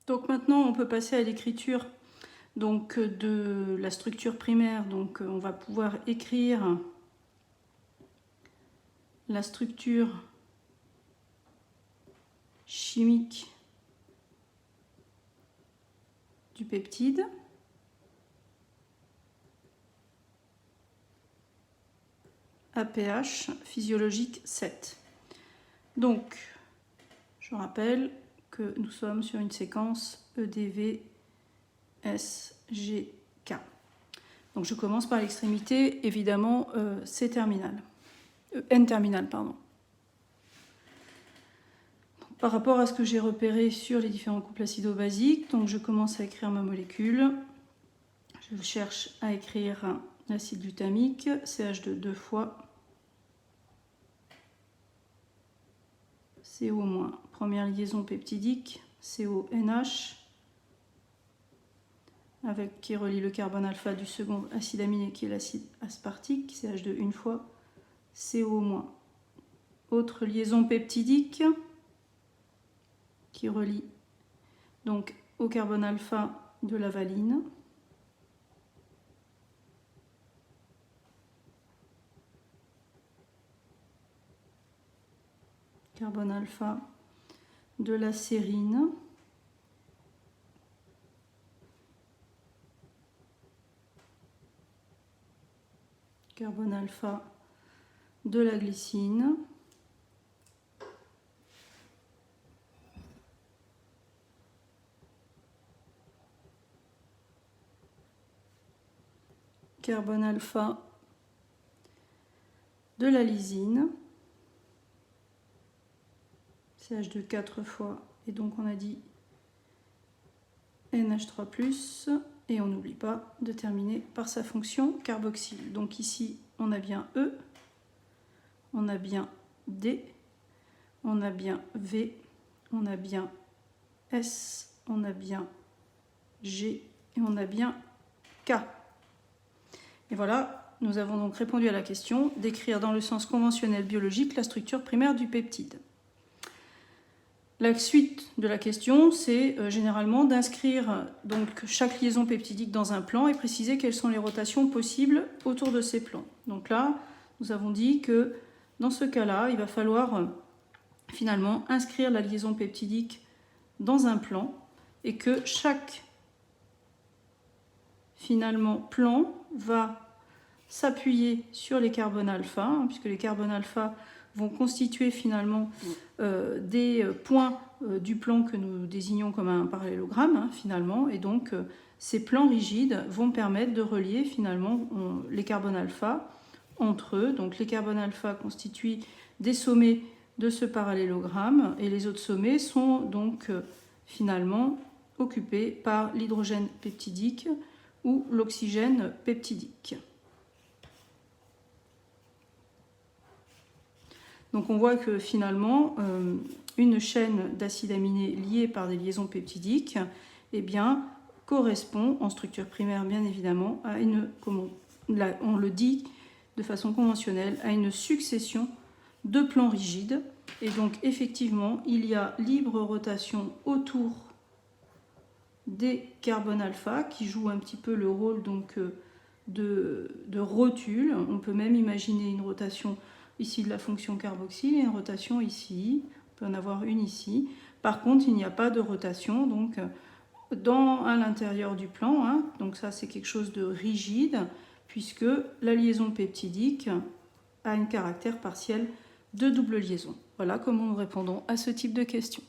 Donc maintenant, on peut passer à l'écriture de la structure primaire. Donc on va pouvoir écrire la structure chimique du peptide. APH physiologique 7. Donc, je rappelle que nous sommes sur une séquence EDV SGK. Donc je commence par l'extrémité, évidemment, C terminal. N terminal, pardon. Donc, par rapport à ce que j'ai repéré sur les différents couples acido-basiques, donc je commence à écrire ma molécule. Je cherche à écrire l'acide glutamique, CH2 2 fois, CO-, première liaison peptidique, CONH, qui relie le carbone alpha du second acide aminé qui est l'acide aspartique, CH2 une fois, CO-. Autre liaison peptidique qui relie donc au carbone alpha de la valine. Carbone alpha de la sérine. Carbone alpha de la glycine. Carbone alpha de la lysine. CH2 4 fois, et donc on a dit NH3+, et on n'oublie pas de terminer par sa fonction carboxyle. Donc ici, on a bien E, on a bien D, on a bien V, on a bien S, on a bien G, et on a bien K. Et voilà, nous avons donc répondu à la question d'écrire dans le sens conventionnel biologique la structure primaire du peptide. La suite de la question, c'est généralement d'inscrire donc chaque liaison peptidique dans un plan et préciser quelles sont les rotations possibles autour de ces plans. Donc là, nous avons dit que dans ce cas-là, il va falloir finalement inscrire la liaison peptidique dans un plan et que chaque finalement plan va s'appuyer sur les carbones alpha, puisque les carbones alpha vont constituer finalement des points du plan que nous désignons comme un parallélogramme finalement, et donc ces plans rigides vont permettre de relier finalement les carbones alpha entre eux. Donc les carbones alpha constituent des sommets de ce parallélogramme et les autres sommets sont donc finalement occupés par l'hydrogène peptidique ou l'oxygène peptidique. Donc on voit que finalement, une chaîne d'acides aminés liés par des liaisons peptidiques correspond en structure primaire bien évidemment à on le dit de façon conventionnelle, à une succession de plans rigides. Et donc effectivement, il y a libre rotation autour des carbones alpha qui jouent un petit peu le rôle donc, de rotule. On peut même imaginer une rotation ici de la fonction carboxyle et une rotation ici, on peut en avoir une ici. Par contre, il n'y a pas de rotation donc à l'intérieur du plan, donc ça c'est quelque chose de rigide puisque la liaison peptidique a un caractère partiel de double liaison. Voilà comment nous répondons à ce type de questions.